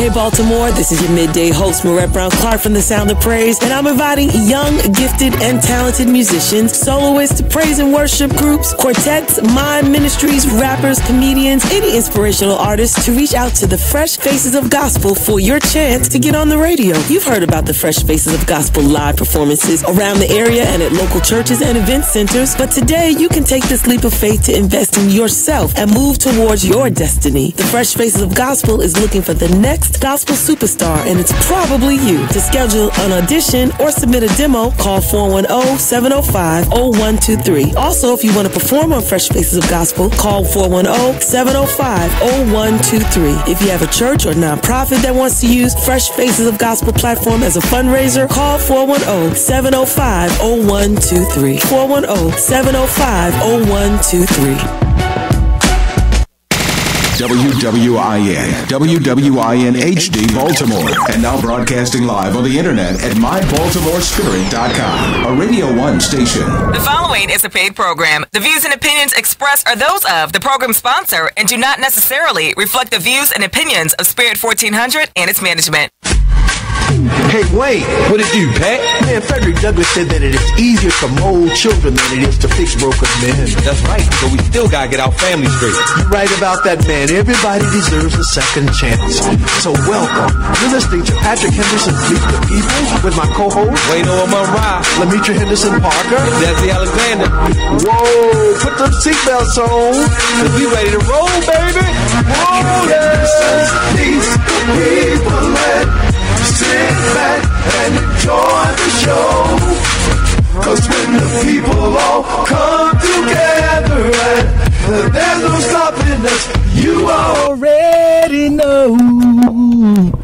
Hey Baltimore, this is your midday host, Marette Brown Clark from The Sound of Praise, and I'm inviting young, gifted, and talented musicians, soloists, praise and worship groups, quartets, mime ministries, rappers, comedians, any inspirational artists to reach out to the Fresh Faces of Gospel for your chance to get on the radio. You've heard about the Fresh Faces of Gospel live performances around the area and at local churches and event centers, but today you can take this leap of faith to invest in yourself and move towards your destiny. The Fresh Faces of Gospel is looking for the next gospel superstar, and it's probably you. To schedule an audition or submit a demo, call 410-705-0123. Also, if you want to perform on Fresh Faces of Gospel, call 410-705-0123. If you have a church or nonprofit that wants to use Fresh Faces of Gospel platform as a fundraiser, call 410-705-0123. 410-705-0123. WWIN HD Baltimore, and now broadcasting live on the internet at mybaltimorespirit.com, a Radio 1 station. The following is a paid program. The views and opinions expressed are those of the program sponsor and do not necessarily reflect the views and opinions of Spirit 1400 and its management. Hey, Wayne, what it do, Pat? Man, Frederick Douglass said that it is easier to mold children than it is to fix broken men. That's right, but we still gotta get our family straight. You're right about that, man. Everybody deserves a second chance. So welcome. You're listening to Patrick Henderson's Meet the People with my co-host, Wayne O'Mara, Lamitra Henderson Parker, Desi Alexander. Whoa, put the seatbelts on, cause we ready to roll, baby. Roll it. Meet the people and sit back and enjoy the show. Cause when the people all come together and there's no stopping us, you already know.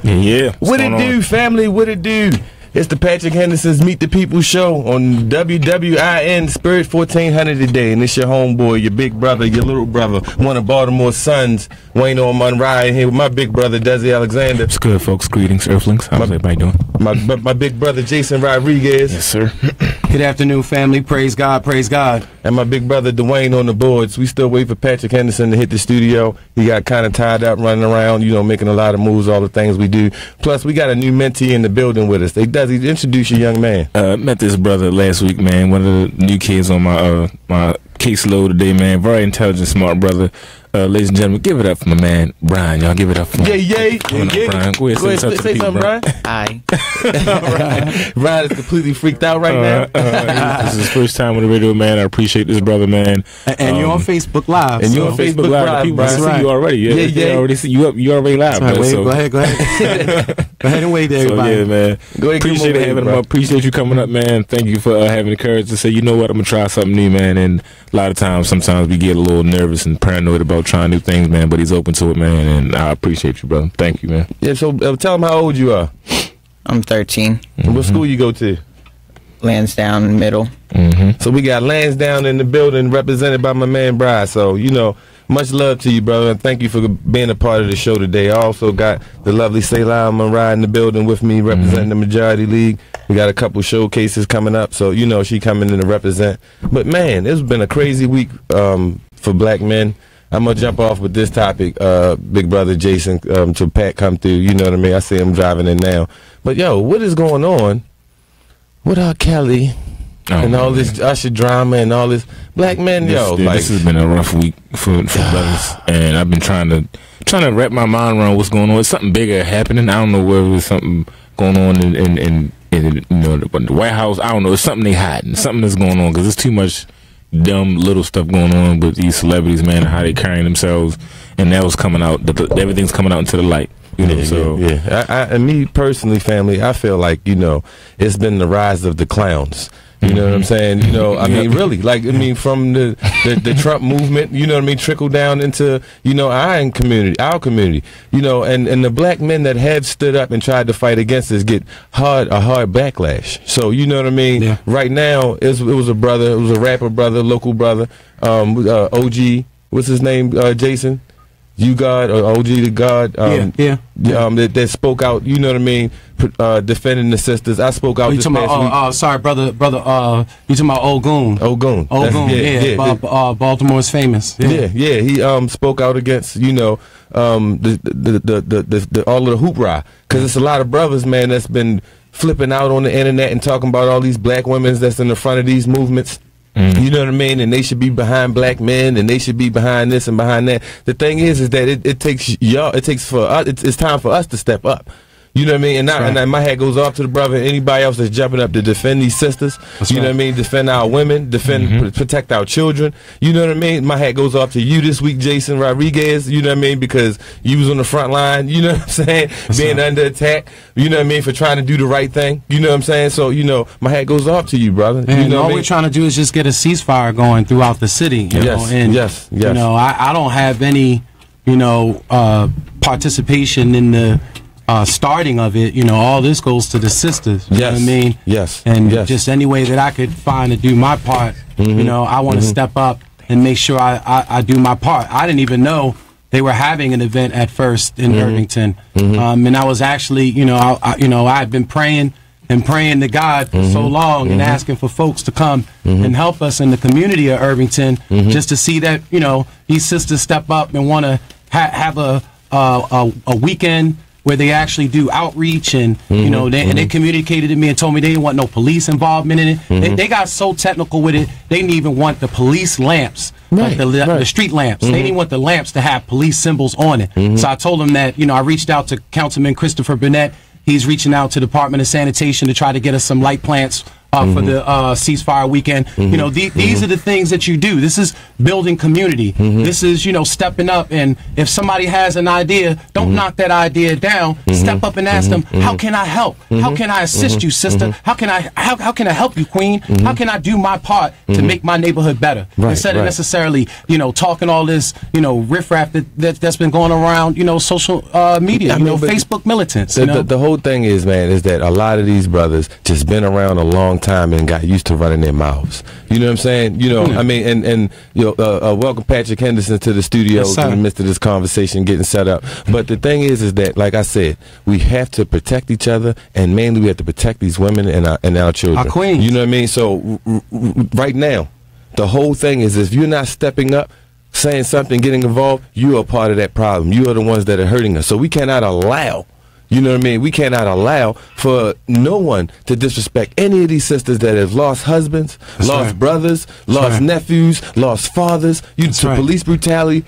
Yeah. What it do, family? What it do? It's the Patrick Henderson's Meet the People show on WWIN Spirit 1400 today. And it's your homeboy, your big brother, your little brother, one of Baltimore's sons, Wayne O'Mara, here with my big brother, Desi Alexander. It's good, folks. Greetings, Earthlings. How's everybody doing? My big brother, Jason Rodriguez. Yes, sir. Good afternoon, family. Praise God, praise God. And my big brother, Dwayne, on the boards. We still wait for Patrick Henderson to hit the studio. He got kind of tied up running around, making a lot of moves, all the things we do. Plus, we got a new mentee in the building with us. Desi, introduce your young man. Met this brother last week, man. One of the new kids on my my caseload today, man. Very intelligent, smart brother. Ladies and gentlemen, give it up for my man, Brian. Y'all give it up for him. Yay. Brian. Go ahead, say something, Brian. Aye. All right. Brian is completely freaked out right now. This is his first time on the radio, man. I appreciate this brother, man. And you're on Facebook Live. And you're on Facebook Live. People see you already. Yeah. They already see you up. You already live. Right, so. Go ahead. Go ahead and wave to everybody. So, yeah, man. Go ahead, appreciate having him up. Appreciate you coming up, man. Thank you for having the courage to say, you know what, I'm going to try something new, man. And a lot of times, sometimes we get a little nervous and paranoid about trying new things, man. But he's open to it, man, and I appreciate you, brother. Thank you, man. Yeah, so tell him how old you are. I'm 13. Mm-hmm. What school you go to? Lansdowne Middle. Mm-hmm. So we got Lansdowne in the building, represented by my man Brian. So, much love to you, brother, and thank you for being a part of the show today. I also got the lovely Selah Murray in the building with me, representing the Majority League. We got a couple showcases coming up, so she coming in to represent. But, man, it's been a crazy week for black men. I'm going to jump off with this topic, big brother Jason, till Pat come through. You know what I mean? I see him driving in now. But, what is going on with R. Kelly and all this Usher drama and all this? Black men, this has been a rough week for brothers. And I've been trying to wrap my mind around what's going on. It's something bigger happening. I don't know whether there's something going on in the White House. I don't know. It's something they hiding. Something that's going on because there's too much dumb little stuff going on with these celebrities, man, how they carrying themselves, and that was coming out. Everything's coming out into the light. And me personally, family, I feel like it's been the rise of the clowns. You know what I'm saying? I mean, really, from the Trump movement, trickle down into, our community, and the black men that have stood up and tried to fight against this get a hard backlash. So, you know what I mean? Yeah. Right now, it was a rapper brother, local brother, OG, what's his name, Jason? You God or OG to God. That spoke out. You know what I mean? Defending the sisters. I spoke out. You talking about? Sorry, brother. You talking about Ogun? Ogun. Baltimore's famous. Yeah. He spoke out against the all of the hoopla, because it's a lot of brothers, man, that's been flipping out on the internet and talking about all these black women that's in the front of these movements. You know what I mean? And they should be behind black men, and they should be behind this and behind that. The thing is that it takes y'all. It takes for us. It's time for us to step up. You know what I mean? And my hat goes off to the brother and anybody else that's jumping up to defend these sisters. Know what I mean? Defend our women, protect our children. You know what I mean? My hat goes off to you this week, Jason Rodriguez. You know what I mean? Because you was on the front line. You know what I'm saying? Being under attack. You know what I mean? For trying to do the right thing. You know what I'm saying? So my hat goes off to you, brother. And you know all we're trying to do is just get a ceasefire going throughout the city. You know? And, yes. You know, I don't have any, participation in the starting of it. All this goes to the sisters. You know what I mean? Yes. And just any way that I could find to do my part, I want to step up and make sure I do my part. I didn't even know they were having an event at first in Irvington. And I was actually, I had been praying to God for so long and asking for folks to come and help us in the community of Irvington, just to see that, these sisters step up and want to have a weekend where they actually do outreach, and they communicated to me and told me they didn't want no police involvement in it. They got so technical with it, they didn't even want the police lamps, like the street lamps. They didn't want the lamps to have police symbols on it. So I told them that I reached out to Councilman Christopher Burnett. He's reaching out to the Department of Sanitation to try to get us some light plants for the ceasefire weekend. These are the things that you do. This is building community. This is, stepping up. And if somebody has an idea, don't knock that idea down. Step up and ask them, how can I help? How can I assist you, sister? How can I help you, queen? How can I do my part to make my neighborhood better? Instead of necessarily, talking all this, riffraff that's been going around, social media, Facebook militants. The whole thing is, man, is that a lot of these brothers just been around a long time and got used to running their mouths. You know what I'm saying? I mean, and welcome Patrick Henderson to the studio in the midst of this conversation getting set up. But the thing is that, like I said, we have to protect each other, and mainly we have to protect these women and our children. Our queens. You know what I mean? So right now, the whole thing is, if you're not stepping up, saying something, getting involved, you are part of that problem. You are the ones that are hurting us. So we cannot allow. You know what I mean? We cannot allow for no one to disrespect any of these sisters that have lost husbands, lost brothers, lost nephews, lost fathers, to police brutality,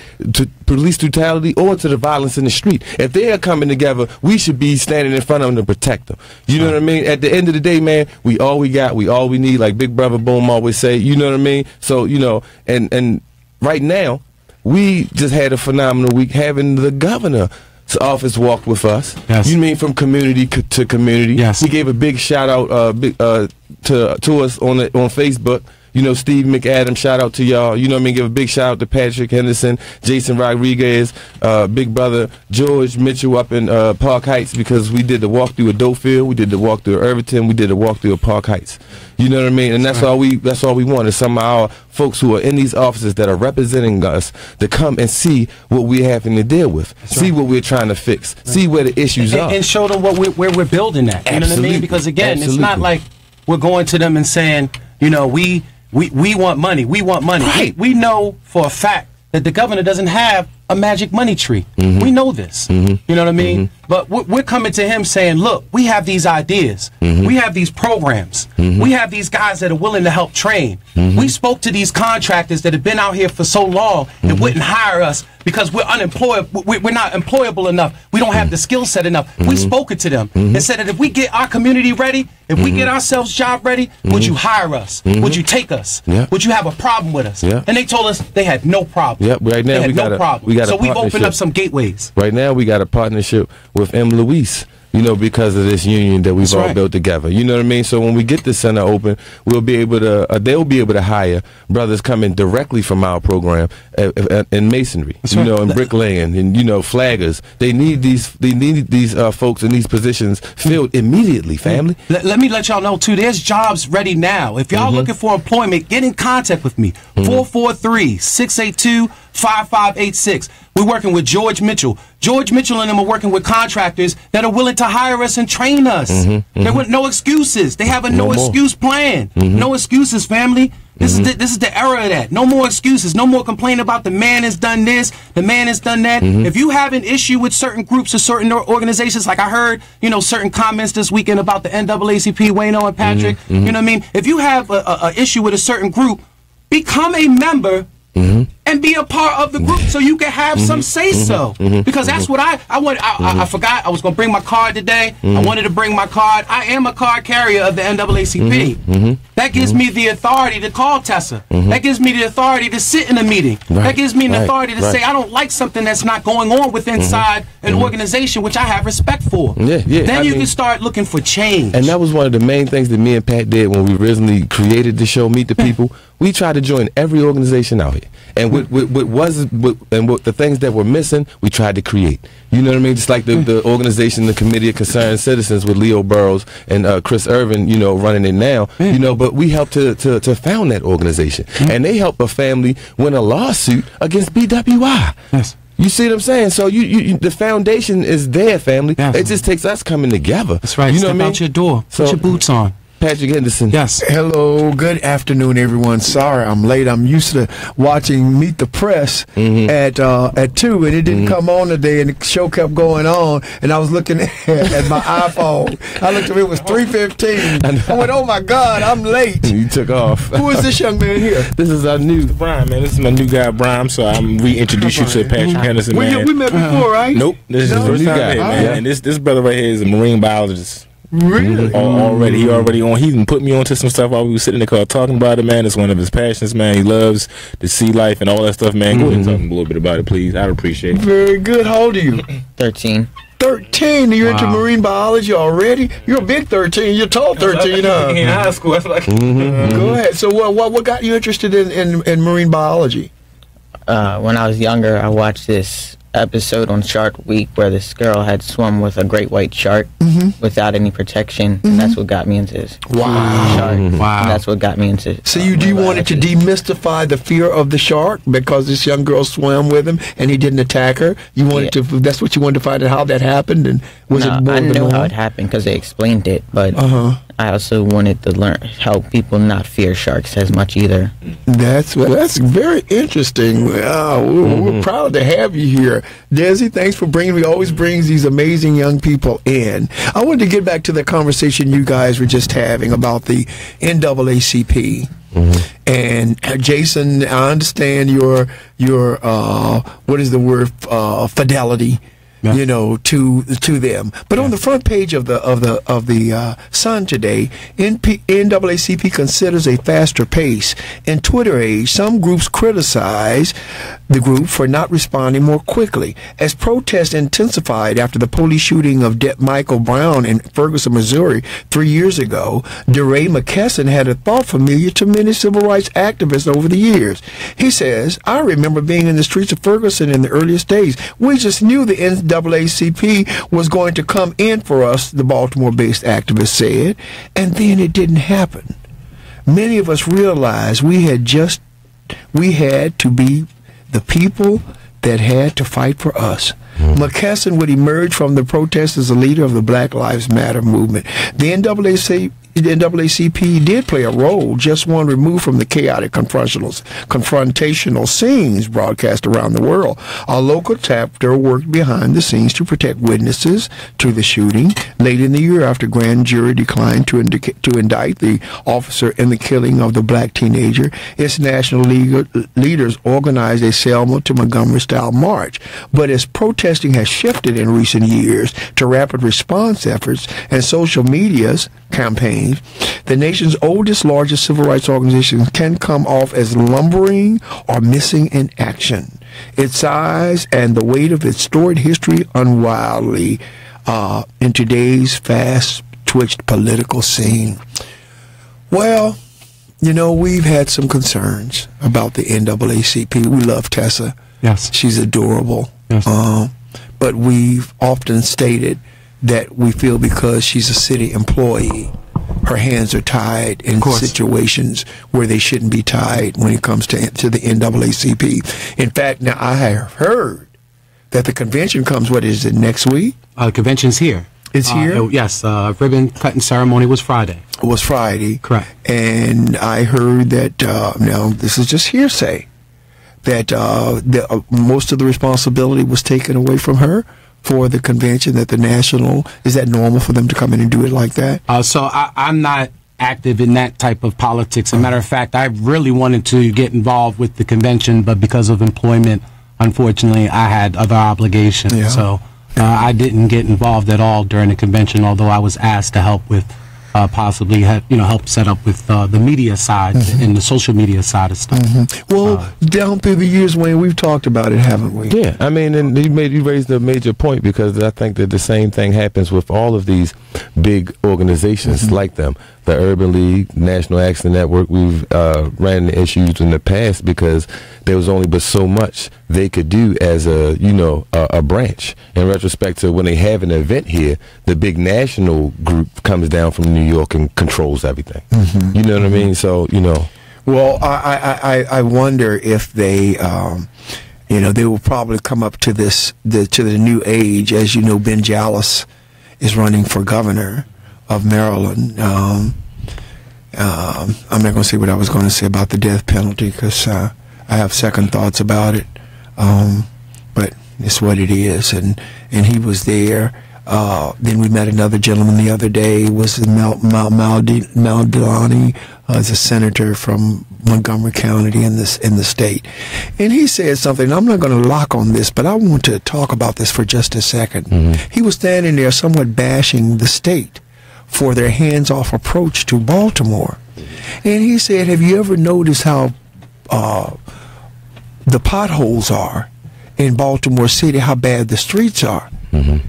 or to the violence in the street. If they are coming together, we should be standing in front of them to protect them. You know what I mean? At the end of the day, man, we all we got, we all we need, like Big Brother Boom always say. You know what I mean? So, and right now, we just had a phenomenal week having the governor office walked with us. You mean from community to community. He gave a big shout out to us on Facebook. Steve McAdams, shout out to y'all. You know what I mean? Give a big shout out to Patrick Henderson, Jason Rodriguez, Big Brother George Mitchell up in Park Heights, because we did the walkthrough of Dofield, we did the walkthrough of Irvington, we did the walkthrough of Park Heights. You know what I mean? And that's all we want, is some of our folks who are in these offices that are representing us to come and see what we're having to deal with, see what we're trying to fix, see where the issues are, and show them where we're building at. You know what I mean? Because again, it's not like we're going to them and saying, we want money. We want money. Right. We know for a fact that the governor doesn't have a magic money tree. We know this. You know what I mean? But we're coming to him saying, look, we have these ideas. We have these programs. We have these guys that are willing to help train. We spoke to these contractors that have been out here for so long and wouldn't hire us because we're unemployed. We're not employable enough. We don't have the skill set enough. We spoke to them and said that if we get our community ready, if we get ourselves job ready, would you hire us? Would you take us? Would you have a problem with us? And they told us they had no problem. Right now they had no problem. So we've opened up some gateways. Right now we got a partnership with M. Louise, because of this union that we've all built together. You know what I mean? So when we get the center open, we'll be able to, they'll be able to hire brothers coming directly from our program in masonry, and bricklaying, and flaggers. They need these folks in these positions filled immediately. Family. Let me let y'all know too. There's jobs ready now. If y'all looking for employment, get in contact with me. 443-682. 5586. We're working with George Mitchell. George Mitchell and them are working with contractors that are willing to hire us and train us. They want no excuses. They have a no excuse plan. No excuses, family. This is the era of that. No more excuses. No more complaining about the man has done this, the man has done that. If you have an issue with certain groups or certain organizations, like I heard, certain comments this weekend about the NAACP, Wayno and Patrick, you know what I mean? If you have a issue with a certain group, become a member and be a part of the group so you can have some say-so. Because that's what I want. I forgot I was going to bring my card today. I wanted to bring my card. I am a card carrier of the NAACP. That gives me the authority to call Tessa. That gives me the authority to sit in a meeting. That gives me the authority to say I don't like something that's not going on within inside an organization which I have respect for. Then you can start looking for change. And that was one of the main things that me and Pat did when we originally created the show, Meet the People. We tried to join every organization out here. And what the things that were missing, we tried to create. You know what I mean? Just like the organization, the Committee of Concerned Citizens with Leo Burrows and Chris Irvin, running it now. But we helped to found that organization. And they helped a family win a lawsuit against BWI. Yes. You see what I'm saying? So the foundation is there, family. It just takes us coming together. That's right. Step out your door. Put your boots on. Patrick Henderson. Yes. Hello. Good afternoon, everyone. Sorry I'm late. I'm used to watching Meet the Press at 2, and it didn't come on today, and the show kept going on, and I was looking at my iPhone. I looked at it was 3:15. I went, oh my God, I'm late. You took off. Who is this young man here? This is our new Brian, man. This is my new guy, Brian. So I'm reintroduce you to Patrick Henderson, man. We met before, right? Nope. This is the first time here, man. And this brother right here is a marine biologist. Really? He even put me onto some stuff while we were sitting in the car talking about it, man. It's one of his passions, man. He loves the sea life and all that stuff, man. Go ahead and talk a little bit about it, please. I'd appreciate it. Very good. How old are you? 13. 13. You're into marine biology already? You're a big 13. You're tall 13, huh? In high school. That's like Go ahead. So what got you interested in marine biology? When I was younger, I watched this episode on Shark Week where this girl had swum with a great white shark without any protection, and that's what got me into this. Shark. And that's what got me into. So you wanted to demystify the fear of the shark because this young girl swam with him and he didn't attack her. You wanted to. That's what you wanted to find out how that happened, and was it more? I know how it happened because they explained it, but I also wanted to help people not fear sharks as much either. That's very interesting. We're proud to have you here. Desi, thanks for bringing me. Always brings these amazing young people in. I wanted to get back to the conversation you guys were just having about the NAACP. And Jason, I understand your what is the word, fidelity, to them. But on the front page of the Sun today, NAACP considers a faster pace. In Twitter age, some groups criticize the group for not responding more quickly. As protests intensified after the police shooting of Michael Brown in Ferguson, Missouri 3 years ago, DeRay McKesson had a thought familiar to many civil rights activists over the years. He says, I remember being in the streets of Ferguson in the earliest days. We just knew the NAACP was going to come in for us, the Baltimore-based activist said, and then it didn't happen. Many of us realized we had to be the people that had to fight for us. McKesson would emerge from the protest as a leader of the Black Lives Matter movement. The NAACP did play a role, just one removed from the chaotic confrontational scenes broadcast around the world. Our local chapter worked behind the scenes to protect witnesses to the shooting. Late in the year, after grand jury declined to indict the officer in the killing of the black teenager, its national leaders organized a Selma to Montgomery-style march. But as protesting has shifted in recent years to rapid response efforts and social media's campaigns, the nation's oldest, largest civil rights organization can come off as lumbering or missing in action. Its size and the weight of its storied history unwildly in today's fast-twitched political scene. Well, we've had some concerns about the NAACP. We love Tessa. Yes. She's adorable. Yes. But we've often stated that we feel because she's a city employee, her hands are tied in situations where they shouldn't be tied when it comes to the NAACP. In fact, now I have heard that the convention comes, what is it, next week? Convention's here. It's here? Yes. Ribbon cutting ceremony was Friday. It was Friday. Correct. And I heard that, now this is just hearsay, that most of the responsibility was taken away from her for the convention, that the national, is that normal for them to come in and do it like that? So I'm not active in that type of politics. As a matter of fact, I really wanted to get involved with the convention, but because of employment, unfortunately, I had other obligations. Yeah. So I didn't get involved at all during the convention, although I was asked to help with possibly help set up with the media side and the social media side of stuff. Well, down through the years, Wayne, we've talked about it, haven't we? Yeah, I mean, and you raised a major point, because I think that the same thing happens with all of these big organizations like them. The Urban League, National Action Network, we've ran into issues in the past because there was only but so much they could do as a branch. In retrospect to when they have an event here, the big national group comes down from New York and controls everything. You know what I mean? So, Well, I wonder if they, they will probably come up to to the new age. As you know, Ben Jallis is running for governor of Maryland. I'm not going to say what I was going to say about the death penalty, because I have second thoughts about it. But it's what it is, and he was there. Then we met another gentleman the other day. Was Maldilani, as a senator from Montgomery County in the state, and he said something. I'm not going to lock on this, but I want to talk about this for just a second. He was standing there, somewhat bashing the state for their hands-off approach to Baltimore, and he said, "Have you ever noticed how the potholes are in Baltimore City? How bad the streets are?"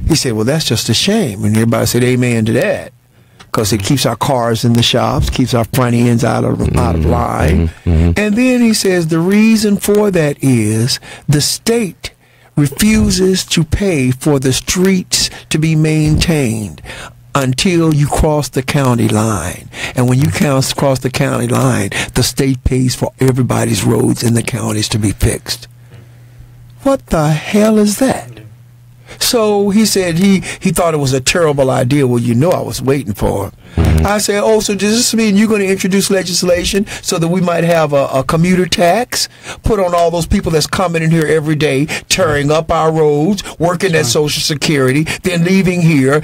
He said, "Well, that's just a shame." And everybody said amen to that, because it keeps our cars in the shops, keeps our front ends out of line. And then he says the reason for that is the state refuses to pay for the streets to be maintained until you cross the county line. And when you cross the county line, the state pays for everybody's roads in the counties to be fixed. What the hell is that? So he said he thought it was a terrible idea. Well, I was waiting for him. I said, "Oh, so does this mean you're going to introduce legislation so that we might have a commuter tax put on all those people that's coming in here every day, tearing up our roads, working at Social Security, then leaving here,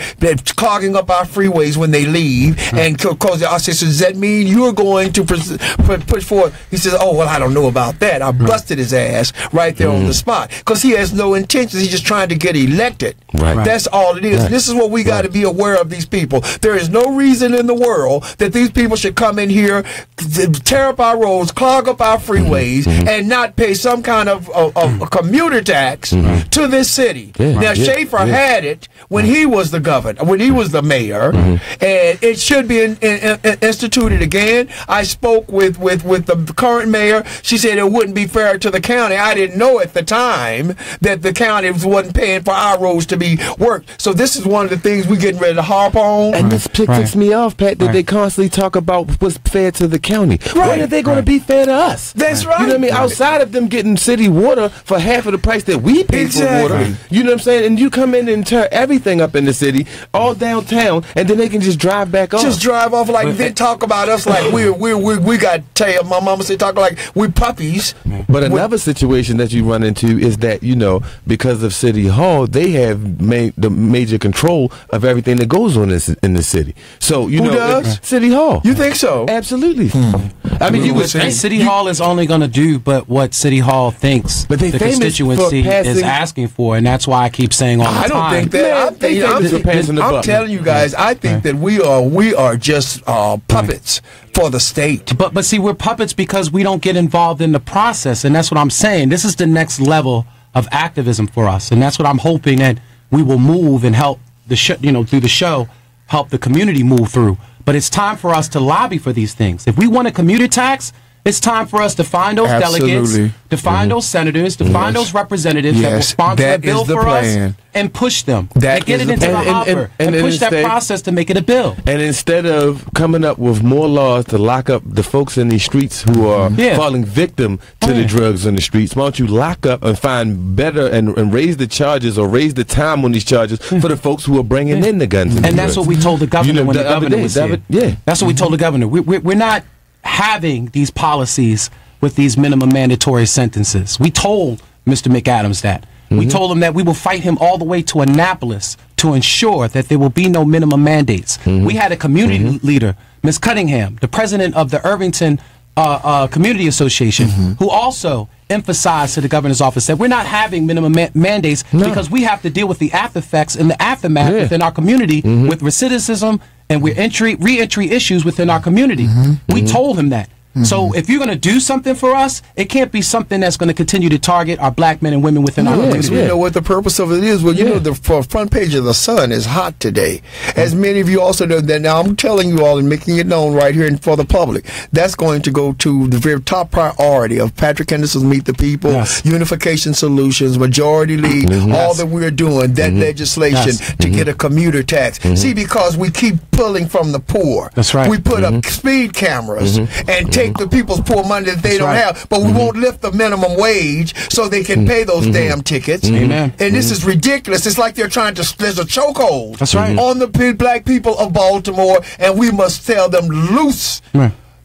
clogging up our freeways when they leave?" And because I said, "So does that mean you're going to push forward?" He says, "Oh, well, I don't know about that." I busted his ass right there on the spot, because he has no intentions. He's just trying to get elected. That's all it is. This is what we got to be aware of these people. There is no reason in the world that these people should come in here, tear up our roads, clog up our freeways, and not pay some kind of a commuter tax to this city. Now, Schaefer had it when he was the governor, when he was the mayor, and it should be instituted again. I spoke with the current mayor. She said it wouldn't be fair to the county. I didn't know at the time that the county wasn't paying for our roads to be worked. So this is one of the things we're getting ready to harp on. And this ticks me off, Pat, that they constantly talk about what's fair to the county. When are they going to be fair to us? That's right. You know what I mean? Outside of them getting city water for half of the price that we pay for water, you know what I'm saying? And you come in and tear everything up in the city, all downtown, and then they can just drive back off. Just drive off like they talk about us like we got tail. My mama said talk like we puppies. But another situation that you run into is that, because of City Hall, they have the major control of everything that goes on in the city. So, Who does? City Hall. You think so? Absolutely. I mean, you would think City Hall is only going to do but what City Hall thinks the constituency is asking for, and that's why I keep saying all the time. I don't think that. I'm telling you guys, I think that we are just puppets for the state. But see, we're puppets because we don't get involved in the process, and that's what I'm saying. This is the next level of activism for us, and that's what I'm hoping that we will move and help the through the show, help the community move through. But it's time for us to lobby for these things. If we want a commuter tax, It's time for us to find those delegates, to find those senators, to find those representatives that will sponsor a bill for us and push them. And get it into the hopper and push that process to make it a bill. And instead of coming up with more laws to lock up the folks in these streets who are falling victim to the drugs in the streets, why don't you lock up and find better and raise the charges or raise the time on these charges for the folks who are bringing in the guns and that's what we told the governor when the governor was here. That's what we told the governor. We're not having these policies with these minimum mandatory sentences. We told Mr. McAdams that. We told him that we will fight him all the way to Annapolis to ensure that there will be no minimum mandates. We had a community leader, Ms. Cunningham, the president of the Irvington Community Association, who also emphasized to the governor's office that we're not having minimum mandates because we have to deal with the after effects and the aftermath within our community with recidivism and with re-entry issues within our community. We told him that. So if you're going to do something for us, it can't be something that's going to continue to target our black men and women within our community. We know what the purpose of it is. Well, you know, the front page of the Sun is hot today. As many of you also know that now I'm telling you all and making it known right here and for the public, that's going to go to the very top priority of Patrick Henderson's Meet the People, Unification Solutions, Majority League, all that we're doing, that legislation to get a commuter tax. See, because we keep pulling from the poor. That's right. We put up speed cameras and take the people's poor money that they don't have, but we won't lift the minimum wage so they can pay those damn tickets. And this is ridiculous. It's like they're trying to, there's a chokehold on the black people of Baltimore, and we must tell them loose.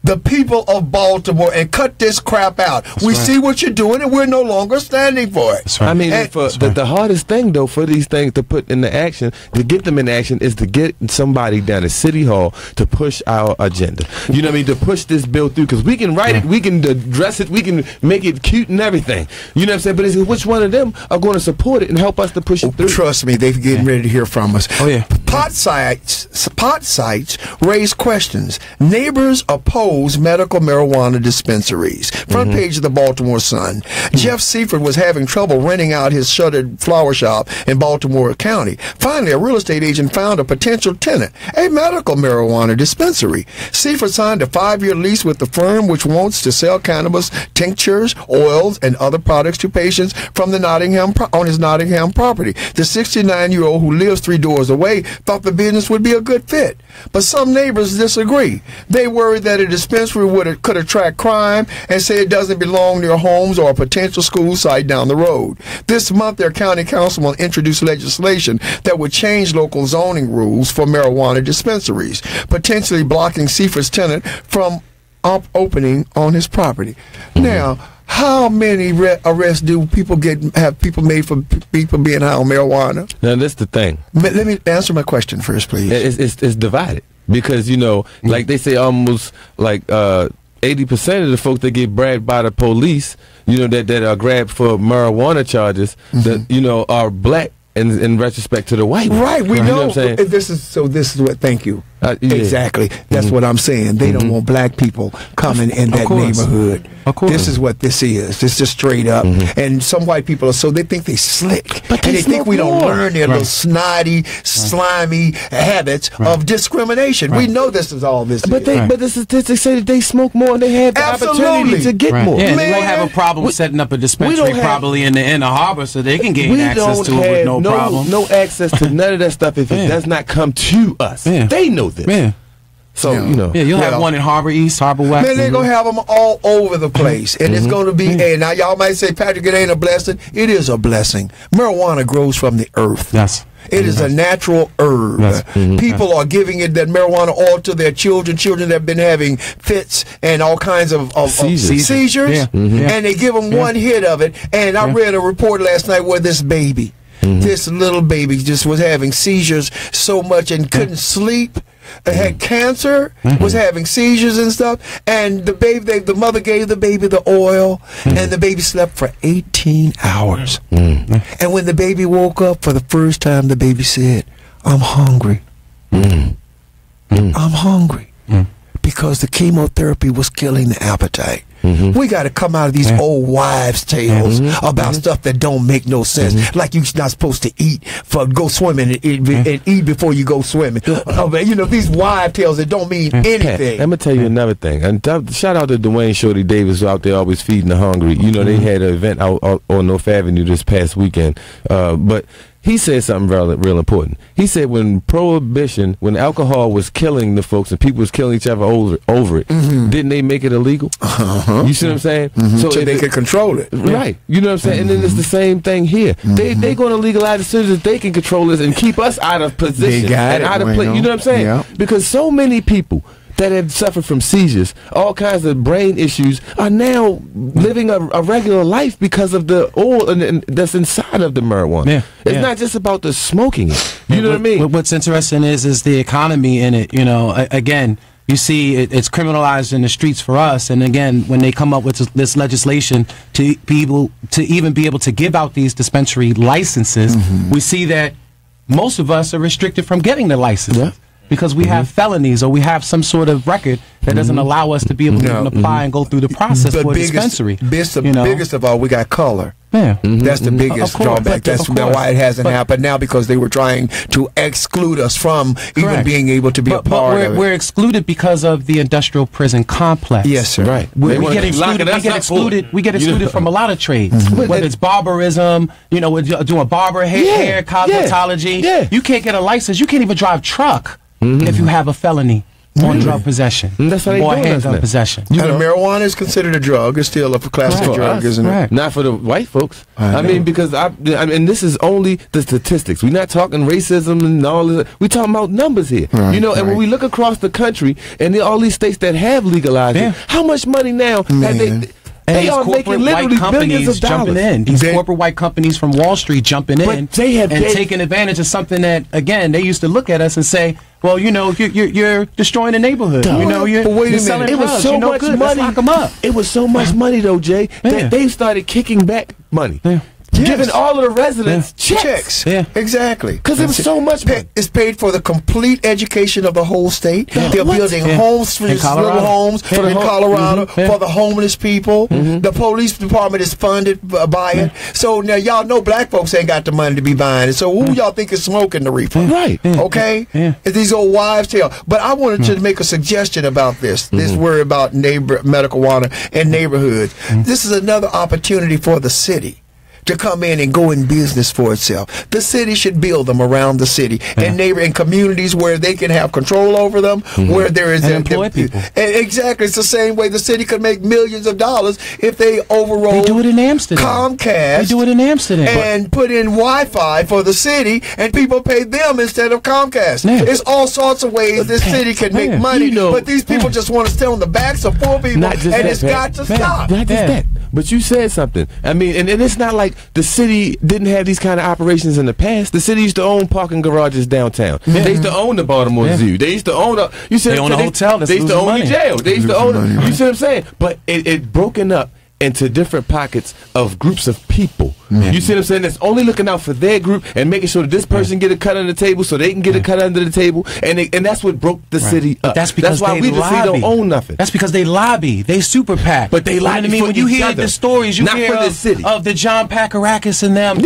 The people of Baltimore and cut this crap out. We see what you're doing, and we're no longer standing for it. I mean, the hardest thing, though, for these things to put into action, to get them in action, is to get somebody down to City Hall to push our agenda. You know what I mean? To push this bill through, because we can write it, we can address it, we can make it cute and everything. You know what I'm saying? But it's which one of them are going to support it and help us to push it through? Trust me, they're getting ready to hear from us. Pot sites raise questions. Neighbors oppose medical marijuana dispensaries. Front page of the Baltimore Sun. Jeff Seifert was having trouble renting out his shuttered flower shop in Baltimore County. Finally, a real estate agent found a potential tenant, a medical marijuana dispensary. Seifert signed a 5-year lease with the firm, which wants to sell cannabis, tinctures, oils, and other products to patients from the on his Nottingham property. The 69-year-old, who lives 3 doors away, thought the business would be a good fit. But some neighbors disagree. They worry that a dispensary could attract crime and say it doesn't belong near homes or a potential school site down the road. This month, their county councilman introduced legislation that would change local zoning rules for marijuana dispensaries, potentially blocking Seifert's tenant from opening on his property. Now, how many arrests do people have people made for people being high on marijuana? Now, that's the thing. Let me answer my question first, please. It's divided. Because, you know, like they say almost like 80% of the folks that get grabbed by the police, you know, that are grabbed for marijuana charges, that, you know, are black in retrospect to the white. Right, we know. You know what I'm saying? This is what, thank you. Exactly. That's what I'm saying. They don't want black people coming in that neighborhood. Of course. This is what this is. It's just straight up. And some white people they think they slick. And they think we don't learn their little snotty, slimy habits of discrimination. We know this is all this but the statistics say that they smoke more and they have the opportunity to get more. Yeah, they won't have a problem setting up a dispensary probably in the inner harbor so they can gain access to it with no problem. No access to none of that stuff if it does not come to us. They know this. So, you know. Yeah, you'll have one in Harbor East, Harbor West. Man, they're going to have them all over the place. And it's going to be, now y'all might say, Patrick, it ain't a blessing. It is a blessing. Marijuana grows from the earth. It is a natural herb. People are giving it that marijuana oil to their children that have been having fits and all kinds of seizures. And they give them one hit of it. And I read a report last night where this baby, this little baby just was having seizures so much and couldn't sleep. Had cancer, was having seizures and stuff, and the mother gave the baby the oil, and the baby slept for 18 hours. And when the baby woke up for the first time, the baby said, "I'm hungry. I'm hungry," because the chemotherapy was killing the appetite. We got to come out of these old wives' tales about stuff that don't make no sense. Like you're not supposed to go swimming and eat before you go swimming. These wives' tales that don't mean anything. Let me tell you another thing. And shout out to Dwayne Shorty Davis out there always feeding the hungry. They had an event out on North Avenue this past weekend. But he said something real important. He said when when alcohol was killing the folks and people was killing each other over it, didn't they make it illegal? You see what I'm saying? So they could control it. Right. You know what I'm saying? And then it's the same thing here. They going to legalize as soon as they can control us and keep us out of position and out of place. You know what I'm saying? Yeah. Because so many people that had suffered from seizures, all kinds of brain issues, are now living a regular life because of the oil that's inside of the marijuana. It's not just about the smoking it. You know what I mean? What's interesting is the economy in it. Again, you see it's criminalized in the streets for us, and again, when they come up with this legislation to even be able to give out these dispensary licenses, we see that most of us are restricted from getting the license. Because we have felonies or we have some sort of record that doesn't allow us to be able to even apply and go through the process for a dispensary. Biggest of all, we got color. That's the biggest drawback. That's why it hasn't happened now, because they were trying to exclude us from even being able to be a part of it. We're excluded because of the industrial prison complex. Yes, sir. Right. We get excluded from a lot of trades, whether it's barberism, we're doing barber hair, cosmetology. You can't get a license. You can't even drive truck if you have a felony on drug possession or handgun possession. Marijuana is considered a drug. It's still a classic drug, isn't it? Not for the white folks. I mean, because this is only the statistics. We're not talking racism and all this. We're talking about numbers here. And when we look across the country and all these states that have legalized it, how much money now have they... And they are making literally billions of dollars. Jumping in. These corporate white companies from Wall Street jumping in taking advantage of something that, again, they used to look at us and say, well, you're destroying the neighborhood. You're selling drugs. It was so much money. Let's lock them up. It was so much money, though, Jay, that they started kicking back money. Giving all of the residents checks. Exactly. Because it was so much money. It's paid for the complete education of the whole state. They're building homes for little homes in Colorado for the homeless people. The police department is funded by it. So now y'all know black folks ain't got the money to be buying it. So who y'all think is smoking the reefer? Okay? It's these old wives' tale. But I wanted to make a suggestion about this. This worry about medical marijuana and neighborhoods. This is another opportunity for the city to come in and go in business for itself. The city should build them around the city and communities where they can have control over them, where there is employ people. Exactly, it's the same way the city could make millions of dollars if they overrode. They do it in Amsterdam. Comcast. They do it in Amsterdam and put in Wi-Fi for the city, and people pay them instead of Comcast. It's all sorts of ways this city can make money, but these people just want to stay on the backs of poor people, and it's got to stop. Not just that. But you said something. I mean, and it's not like the city didn't have these kind of operations in the past. The city used to own parking garages downtown. They used to own the Baltimore Zoo. They used to own a hotel. They used to own the jail. They used to own you see what I'm saying? But it broken up into different pockets of groups of people. You see what I'm saying? That's only looking out for their group and making sure that this person get a cut under the table so they can get a cut under the table, and that's what broke the city up. That's because why we just don't own nothing. That's because they lobby. They super PAC. But they lobby. I mean, when you hear the stories, you hear of the John Pakarakis and them,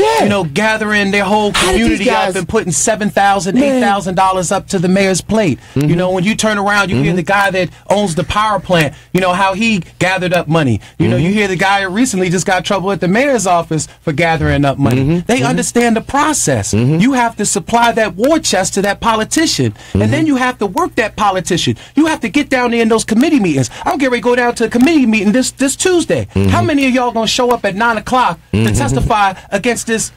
gathering their whole community up and putting $7,000, $8,000 up to the mayor's plate. When you turn around, you hear the guy that owns the power plant. How he gathered up money. You hear the guy who recently just got trouble at the mayor's office for gathering up money. They understand the process. You have to supply that war chest to that politician, and then you have to work that politician. You have to get down there in those committee meetings. I'm getting ready to go down to a committee meeting this Tuesday. How many of y'all gonna show up at 9 o'clock to testify against this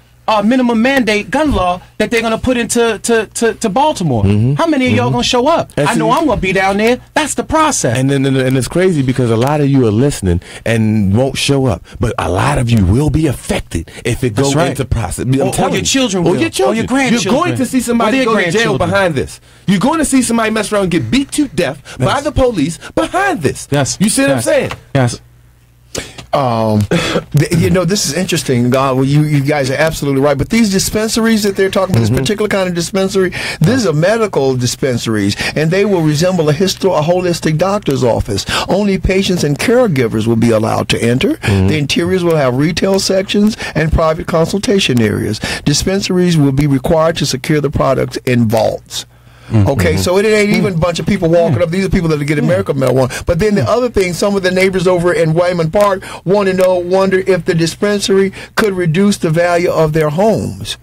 minimum mandate gun law that they're going to put into Baltimore? How many of y'all going to show up? I know I'm going to be down there. That's the process. And it's crazy because a lot of you are listening and won't show up, but a lot of you will be affected if it goes into process. Or your children will. Or your grandchildren. You're going to see somebody go to jail behind this. You're going to see somebody mess around and get beat to death by the police behind this. Yes. You see what I'm saying? Yes. This is interesting. Well, you guys are absolutely right. But these dispensaries that they're talking about, this particular kind of dispensary, these are medical dispensaries, and they will resemble a holistic doctor's office. Only patients and caregivers will be allowed to enter. The interiors will have retail sections and private consultation areas. Dispensaries will be required to secure the products in vaults. Okay, so it ain't even a bunch of people walking up. These are people that are getting medical marijuana. But then the other thing, some of the neighbors over in Wyman Park wonder if the dispensary could reduce the value of their homes.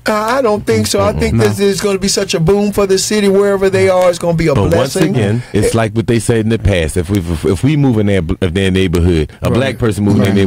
I don't think so. I think this is going to be such a boom for the city. Wherever they are, it's going to be a blessing. Once again, it's like what they said in the past. If we move in their neighborhood, a black person moving in there,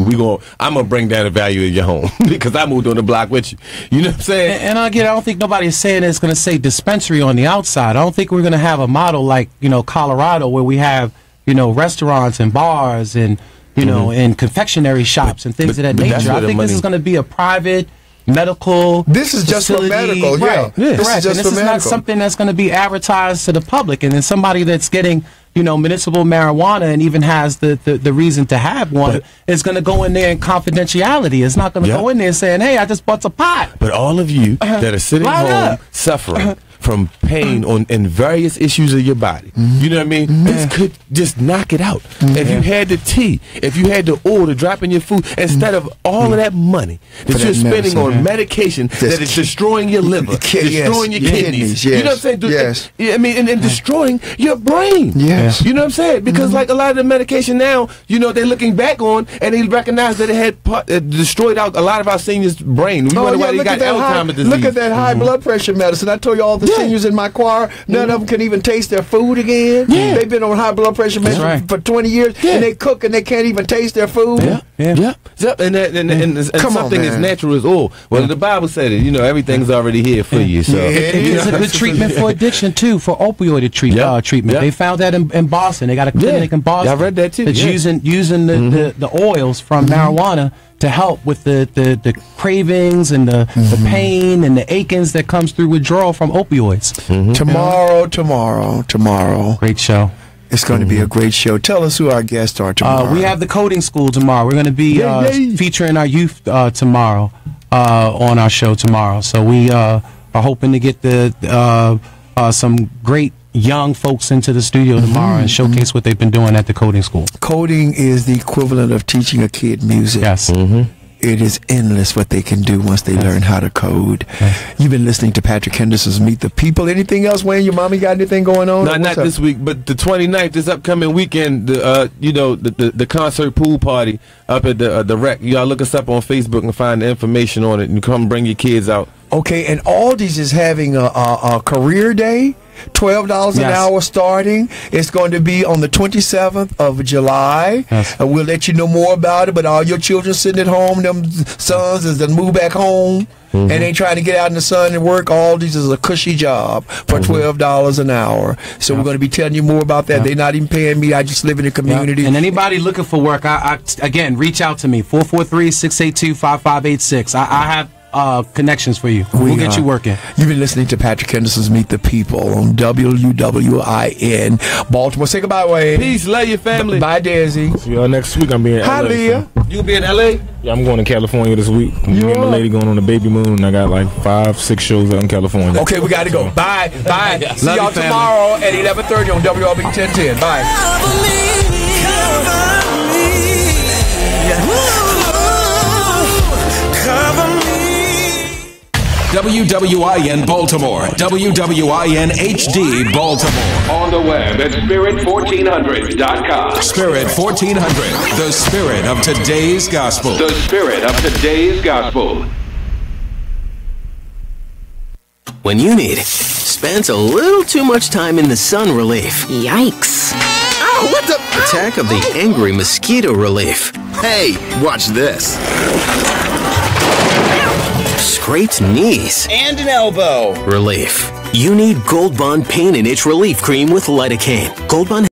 I'm going to bring down the value of your home because I moved on the block with you. You know what I'm saying? And again, I don't think nobody is saying it's going to say dispensary on the outside. I don't think we're going to have a model like, Colorado where we have, restaurants and bars and, and confectionery shops and things of that nature. I think this is going to be a private medical. This is just for medical, right? Yeah. Correct. This is not something that's going to be advertised to the public. And then somebody that's getting, municipal marijuana and even has the reason to have one is going to go in there in confidentiality. It's not going to go in there saying, "Hey, I just bought a pot." But all of you that are sitting home suffering from pain in various issues of your body, you know what I mean? This could just knock it out. If you had the tea, if you had the oil to drop in your food, instead of all of that money that you're spending on medication that is destroying your liver, destroying your kidneys, you know what I'm saying? I mean, and destroying your brain. You know what I'm saying? Because like a lot of the medication now, they're looking back on and they recognize that it had destroyed out a lot of our seniors' brain. We wonder why they got Alzheimer's disease. Look at that high blood pressure medicine. I told you all the seniors in my choir, none of them can even taste their food again. They've been on high blood pressure medicine for 20 years, and they cook and they can't even taste their food. And something as natural as oil. Well, the Bible said it. Everything's already here for you. So it's a good treatment for addiction too, for opioid treatment. They found that in Boston. They got a clinic in Boston. I read that too. That's using the oils from marijuana to help with the cravings and the pain and the achings that comes through withdrawal from opioids. Tomorrow. Great show. It's going to be a great show. Tell us who our guests are tomorrow. We have the coding school tomorrow. We're going to be featuring our youth tomorrow on our show tomorrow. So we are hoping to get some great young folks into the studio tomorrow and showcase what they've been doing at the coding school. Coding is the equivalent of teaching a kid music. Yes. It is endless what they can do once they learn how to code. You've been listening to Patrick Henderson's Meet the People. Anything else, Wayne? Your mommy got anything going on? Not this week, but the 29th, this upcoming weekend, the concert pool party up at the Rec. Y'all look us up on Facebook and find the information on it and come bring your kids out. Okay, and Aldi's is having a career day. $12 an hour starting. It's going to be on the 27th of July. We'll let you know more about it, but all your children sitting at home, them sons is to move back home and ain't trying to get out in the sun and work. Aldi's is a cushy job for $12 an hour. So we're going to be telling you more about that. They're not even paying me. I just live in the community. And anybody looking for work, again, reach out to me, 443-682-5586. I have connections for you. We'll get you working. You've been listening to Patrick Henderson's Meet the People on WWIN Baltimore. Say goodbye, Wayne. Peace. Love your family. Bye, Desi. See y'all next week. I'm being Hi, LA, Leah. So. You be in LA? Yeah, I'm going to California this week. Me and my lady going on the Baby Moon, and I got like 5-6 shows out in California. Okay, we got to go. Bye. See y'all tomorrow at 11:30 on WLB 1010. Bye. WWIN Baltimore, WWIN HD Baltimore. On the web at spirit1400.com. Spirit 1400, the spirit of today's gospel. The spirit of today's gospel. When you need spends a little too much time in the sun relief. Yikes. Ow, what the? Attack of the angry mosquito relief. Hey, watch this. Scraped knees. And an elbow. Relief. You need Gold Bond Pain and Itch Relief Cream with lidocaine. Gold Bond